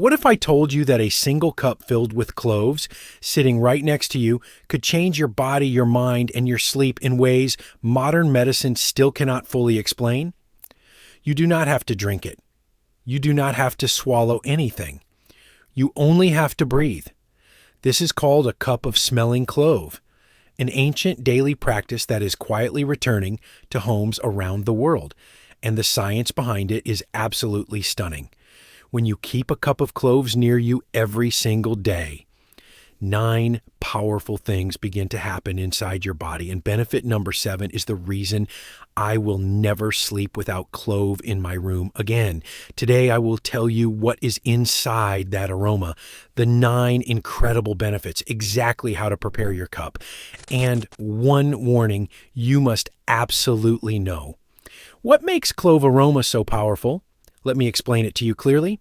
What if I told you that a single cup filled with cloves, sitting right next to you, could change your body, your mind, and your sleep in ways modern medicine still cannot fully explain? You do not have to drink it. You do not have to swallow anything. You only have to breathe. This is called a cup of smelling clove, an ancient daily practice that is quietly returning to homes around the world, and the science behind it is absolutely stunning. When you keep a cup of cloves near you every single day, 9 powerful things begin to happen inside your body. And benefit number 7 is the reason I will never sleep without clove in my room again. Today, I will tell you what is inside that aroma, the 9 incredible benefits, exactly how to prepare your cup. And one warning you must absolutely know. What makes clove aroma so powerful? Let me explain it to you clearly.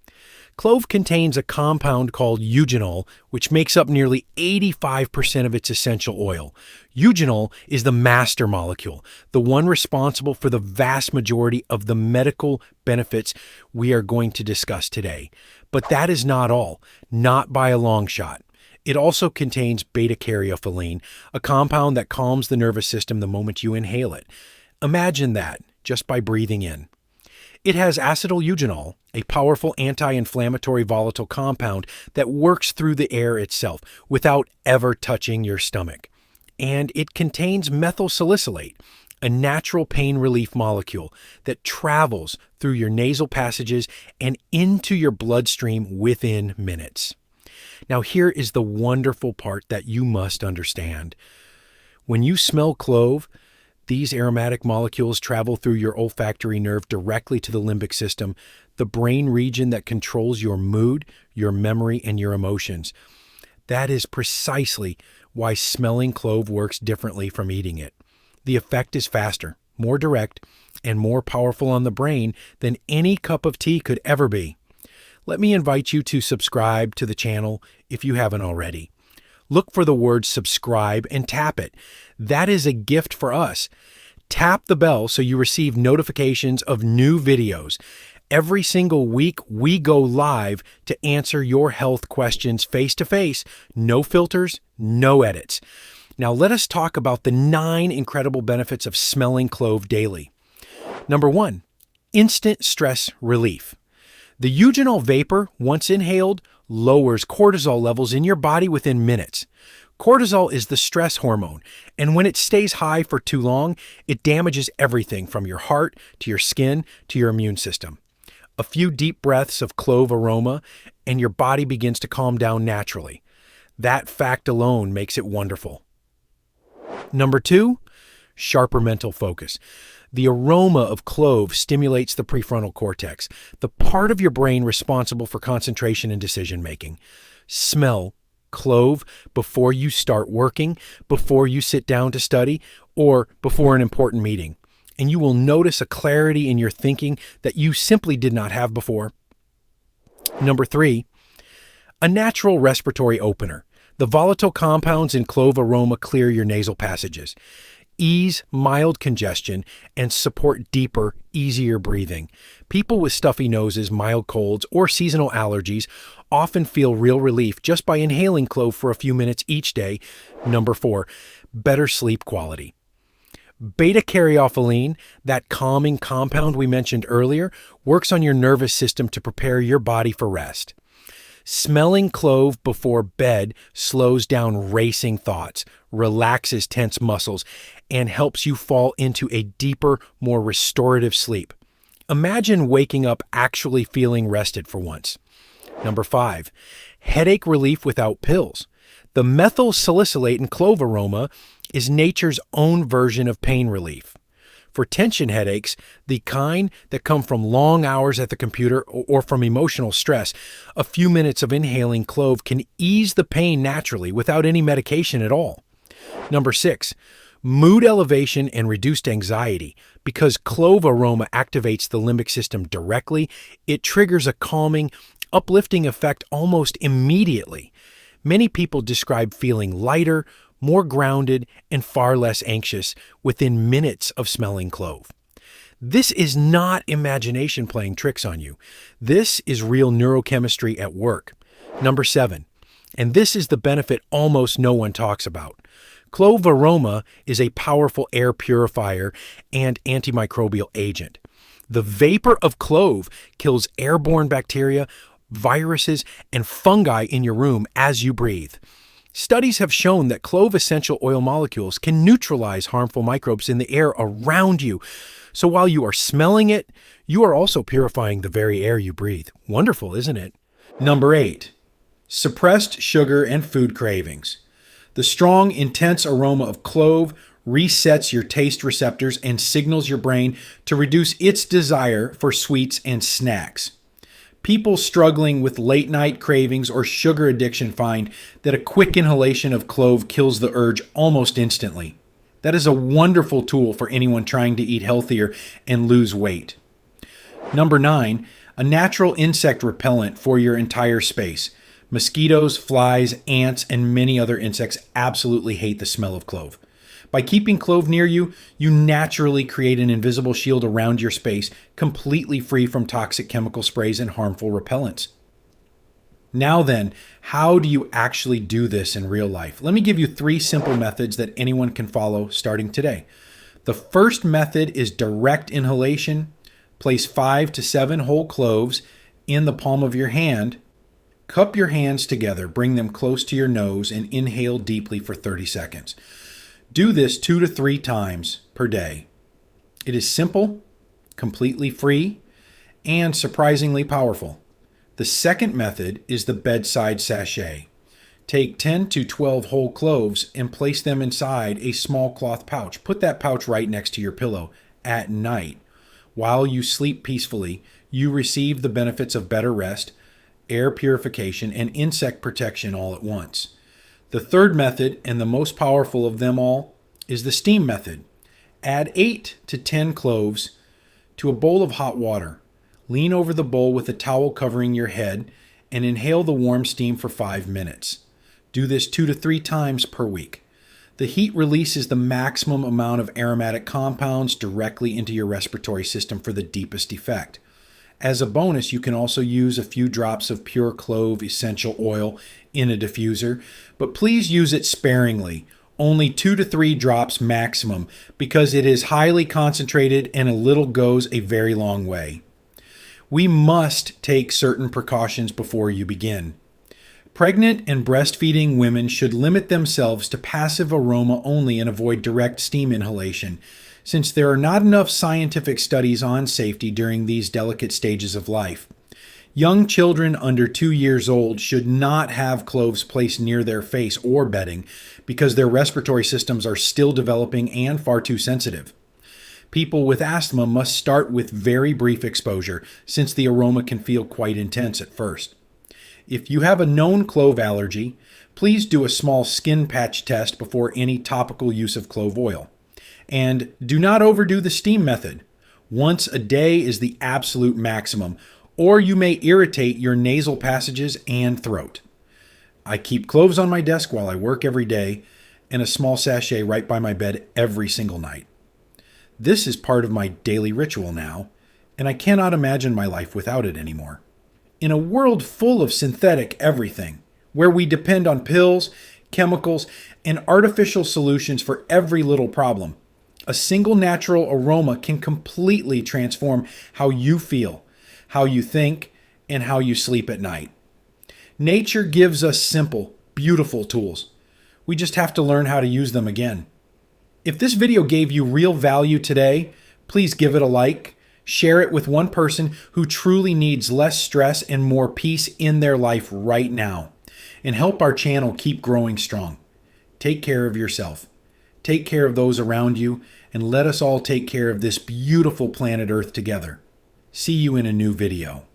Clove contains a compound called eugenol, which makes up nearly 85% of its essential oil. Eugenol is the master molecule, the one responsible for the vast majority of the medical benefits we are going to discuss today. But that is not all, not by a long shot. It also contains beta-caryophyllene, a compound that calms the nervous system the moment you inhale it. Imagine that, just by breathing in. It has acetyl eugenol, a powerful anti-inflammatory volatile compound that works through the air itself without ever touching your stomach. And it contains methyl salicylate, a natural pain relief molecule that travels through your nasal passages and into your bloodstream within minutes. Now, here is the wonderful part that you must understand. When you smell clove, these aromatic molecules travel through your olfactory nerve directly to the limbic system, the brain region that controls your mood, your memory, and your emotions. That is precisely why smelling clove works differently from eating it. The effect is faster, more direct, and more powerful on the brain than any cup of tea could ever be. Let me invite you to subscribe to the channel if you haven't already. Look for the word subscribe and tap it. That is a gift for us. Tap the bell so you receive notifications of new videos. Every single week, we go live to answer your health questions face to face. No filters, no edits. Now let us talk about the 9 incredible benefits of smelling clove daily. Number 1, instant stress relief. The eugenol vapor, once inhaled, lowers cortisol levels in your body within minutes. Cortisol is the stress hormone, and when it stays high for too long, it damages everything from your heart to your skin to your immune system. A few deep breaths of clove aroma, and your body begins to calm down naturally. That fact alone makes it wonderful. Number 2, sharper mental focus. The aroma of clove stimulates the prefrontal cortex, the part of your brain responsible for concentration and decision-making. Smell clove before you start working, before you sit down to study, or before an important meeting, and you will notice a clarity in your thinking that you simply did not have before. Number 3, a natural respiratory opener. The volatile compounds in clove aroma clear your nasal passages, ease mild congestion, and support deeper, easier breathing. People with stuffy noses, mild colds, or seasonal allergies often feel real relief just by inhaling clove for a few minutes each day. Number 4, better sleep quality. Beta-caryophyllene, that calming compound we mentioned earlier, works on your nervous system to prepare your body for rest. Smelling clove before bed slows down racing thoughts, relaxes tense muscles, and helps you fall into a deeper, more restorative sleep. Imagine waking up actually feeling rested for once. Number 5, headache relief without pills. The methyl salicylate in clove aroma is nature's own version of pain relief. For tension headaches, the kind that come from long hours at the computer or from emotional stress, a few minutes of inhaling clove can ease the pain naturally without any medication at all. Number 6, mood elevation and reduced anxiety. Because clove aroma activates the limbic system directly, it triggers a calming, uplifting effect almost immediately. Many people describe feeling lighter, more grounded, and far less anxious within minutes of smelling clove. This is not imagination playing tricks on you. This is real neurochemistry at work. Number 7, and this is the benefit almost no one talks about. Clove aroma is a powerful air purifier and antimicrobial agent. The vapor of clove kills airborne bacteria, viruses, and fungi in your room as you breathe. Studies have shown that clove essential oil molecules can neutralize harmful microbes in the air around you. So while you are smelling it, you are also purifying the very air you breathe. Wonderful, isn't it? Number 8, suppressed sugar and food cravings. The strong, intense aroma of clove resets your taste receptors and signals your brain to reduce its desire for sweets and snacks. People struggling with late-night cravings or sugar addiction find that a quick inhalation of clove kills the urge almost instantly. That is a wonderful tool for anyone trying to eat healthier and lose weight. Number 9, a natural insect repellent for your entire space. Mosquitoes, flies, ants, and many other insects absolutely hate the smell of clove. By keeping clove near you, you naturally create an invisible shield around your space, completely free from toxic chemical sprays and harmful repellents. Now then, how do you actually do this in real life? Let me give you 3 simple methods that anyone can follow starting today. The first method is direct inhalation. Place 5 to 7 whole cloves in the palm of your hand. Cup your hands together, bring them close to your nose, and inhale deeply for 30 seconds. Do this 2 to 3 times per day. It is simple, completely free, and surprisingly powerful. The second method is the bedside sachet. Take 10 to 12 whole cloves and place them inside a small cloth pouch. Put that pouch right next to your pillow at night. While you sleep peacefully, you receive the benefits of better rest, air purification, and insect protection all at once. The third method, and the most powerful of them all, is the steam method. Add 8 to 10 cloves to a bowl of hot water. Lean over the bowl with a towel covering your head and inhale the warm steam for 5 minutes. Do this 2 to 3 times per week. The heat releases the maximum amount of aromatic compounds directly into your respiratory system for the deepest effect. As a bonus, you can also use a few drops of pure clove essential oil in a diffuser, but please use it sparingly, only 2 to 3 drops maximum, because it is highly concentrated and a little goes a very long way. We must take certain precautions before you begin. Pregnant and breastfeeding women should limit themselves to passive aroma only and avoid direct steam inhalation, since there are not enough scientific studies on safety during these delicate stages of life. Young children under 2 years old should not have cloves placed near their face or bedding because their respiratory systems are still developing and far too sensitive. People with asthma must start with very brief exposure, since the aroma can feel quite intense at first. If you have a known clove allergy, please do a small skin patch test before any topical use of clove oil. And do not overdo the steam method. Once a day is the absolute maximum, or you may irritate your nasal passages and throat. I keep cloves on my desk while I work every day, and a small sachet right by my bed every single night. This is part of my daily ritual now, and I cannot imagine my life without it anymore. In a world full of synthetic everything, where we depend on pills, chemicals, and artificial solutions for every little problem, a single natural aroma can completely transform how you feel, how you think, and how you sleep at night. Nature gives us simple, beautiful tools. We just have to learn how to use them again. If this video gave you real value today, please give it a like, share it with one person who truly needs less stress and more peace in their life right now, and help our channel keep growing strong. Take care of yourself. Take care of those around you, and let us all take care of this beautiful planet Earth together. See you in a new video.